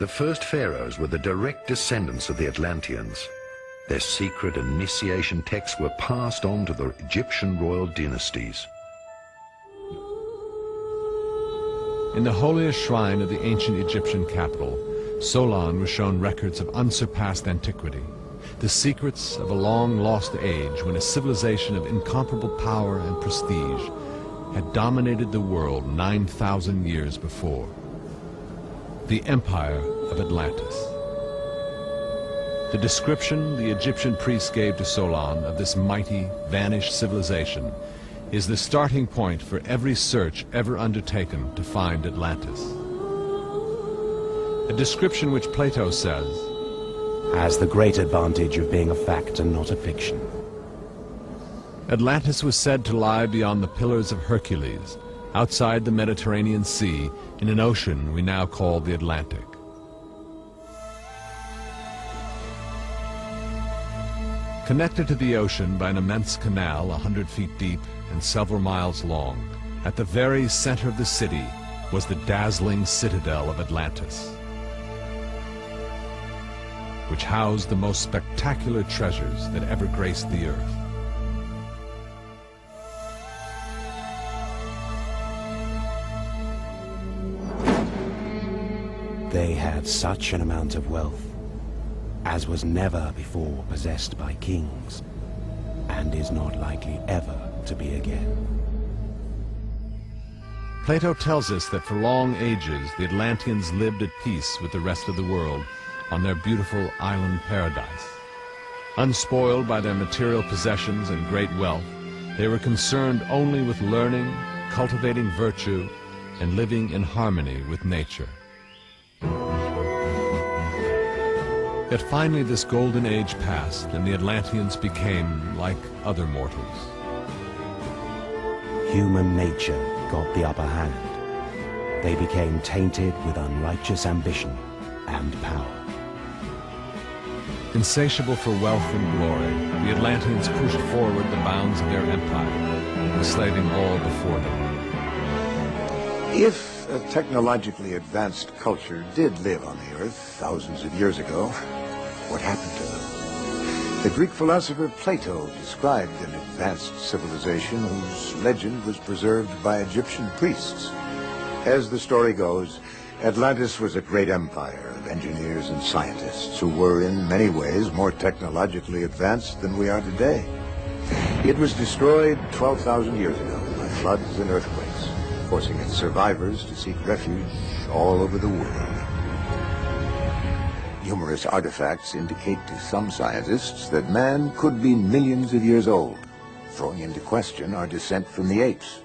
The first pharaohs were the direct descendants of the Atlanteans. Their secret initiation texts were passed on to the Egyptian royal dynasties. In the holiest shrine of the ancient Egyptian capital, Solon was shown records of unsurpassed antiquity, the secrets of a long-lost age when a civilization of incomparable power and prestige had dominated the world 9,000 years before. The Empire of Atlantis. The description the Egyptian priests gave to Solon of this mighty, vanished civilization is the starting point for every search ever undertaken to find Atlantis. A description which Plato says has the great advantage of being a fact and not a fiction. Atlantis was said to lie beyond the Pillars of Hercules, outside the Mediterranean Sea, in an ocean we now call the Atlantic. Connected to the ocean by an immense canal 100 feet deep and several miles long, at the very center of the city was the dazzling citadel of Atlantis, which housed the most spectacular treasures that ever graced the earth. They had such an amount of wealth as was never before possessed by kings, and is not likely ever to be again. Plato tells us that for long ages the Atlanteans lived at peace with the rest of the world on their beautiful island paradise. Unspoiled by their material possessions and great wealth, they were concerned only with learning, cultivating virtue, and living in harmony with nature. Yet finally this golden age passed, and the Atlanteans became like other mortals. Human nature got the upper hand. They became tainted with unrighteous ambition and power. Insatiable for wealth and glory, the Atlanteans pushed forward the bounds of their empire, enslaving all before them. If a technologically advanced culture did live on the Earth thousands of years ago, what happened to them? The Greek philosopher Plato described an advanced civilization whose legend was preserved by Egyptian priests. As the story goes, Atlantis was a great empire of engineers and scientists who were in many ways more technologically advanced than we are today. It was destroyed 12,000 years ago by floods and earthquakes, forcing its survivors to seek refuge all over the world. Numerous artifacts indicate to some scientists that man could be millions of years old, throwing into question our descent from the apes.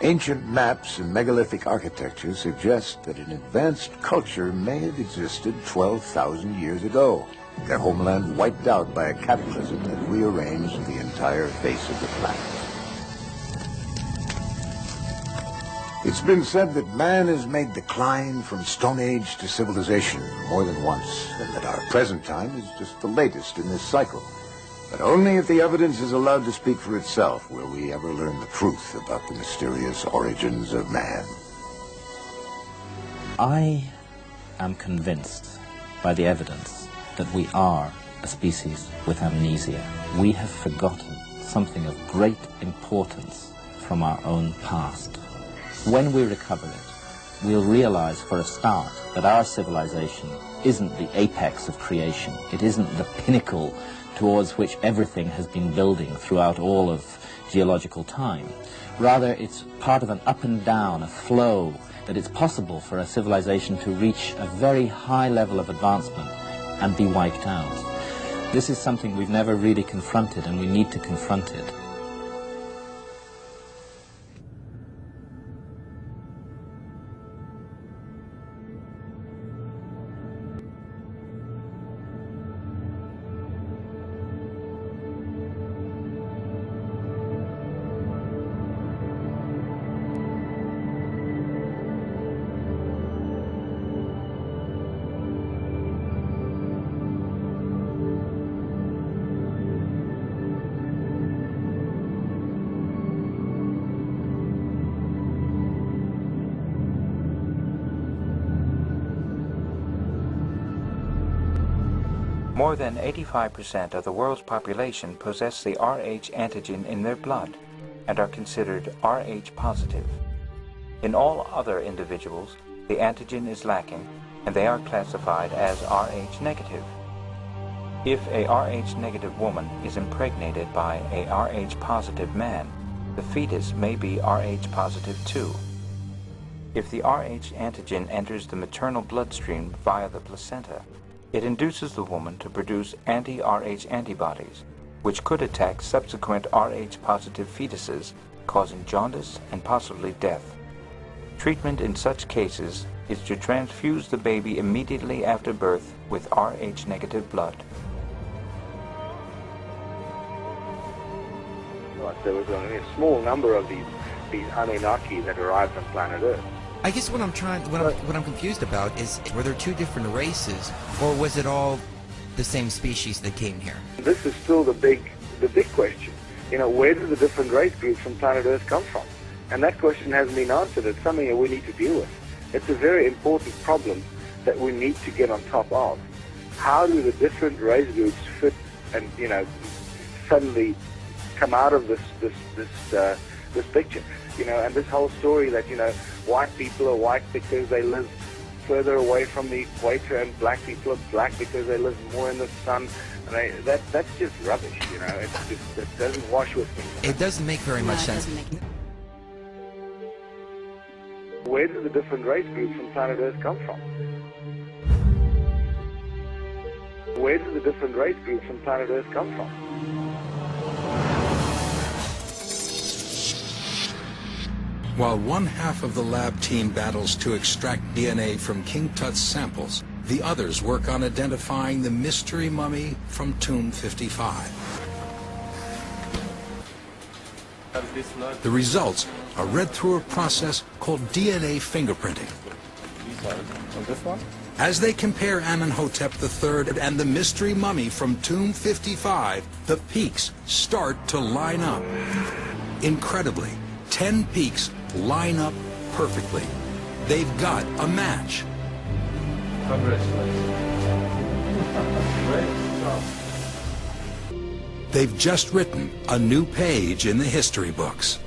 Ancient maps and megalithic architecture suggest that an advanced culture may have existed 12,000 years ago, their homeland wiped out by a cataclysm that rearranged the entire face of the planet. It's been said that man has made the climb from Stone Age to civilization more than once, and that our present time is just the latest in this cycle. But only if the evidence is allowed to speak for itself will we ever learn the truth about the mysterious origins of man. I am convinced by the evidence that we are a species with amnesia. We have forgotten something of great importance from our own past. When we recover it, we'll realize for a start that our civilization isn't the apex of creation. It isn't the pinnacle towards which everything has been building throughout all of geological time. Rather, it's part of an up and down, a flow, that it's possible for a civilization to reach a very high level of advancement and be wiped out. This is something we've never really confronted, and we need to confront it. More than 85% of the world's population possess the Rh antigen in their blood and are considered Rh positive. In all other individuals, the antigen is lacking and they are classified as Rh negative. If a Rh negative woman is impregnated by a Rh positive man, the fetus may be Rh positive too. If the Rh antigen enters the maternal bloodstream via the placenta, it induces the woman to produce anti-Rh antibodies, which could attack subsequent Rh positive fetuses, causing jaundice and possibly death. Treatment in such cases is to transfuse the baby immediately after birth with Rh negative blood. There was only a small number of these Anunnaki that arrived on planet Earth. I guess what I'm confused about is, were there two different races, or was it all the same species that came here? This is still the big question. You know, where do the different race groups on planet Earth come from? And that question hasn't been answered. It's something that we need to deal with. It's a very important problem that we need to get on top of. How do the different race groups fit and, you know, suddenly come out of this picture? You know, and this whole story that, you know, white people are white because they live further away from the equator, and black people are black because they live more in the sun. And that's just rubbish, you know. It doesn't wash with me. It doesn't make very much sense. Where do the different race groups on planet Earth come from? Where do the different race groups on planet Earth come from? While one half of the lab team battles to extract DNA from King Tut's samples, the others work on identifying the mystery mummy from Tomb 55. The results are read through a process called DNA fingerprinting. As they compare Amenhotep III and the mystery mummy from Tomb 55, the peaks start to line up. Incredibly, 10 peaks line up perfectly. They've got a match. They've just written a new page in the history books.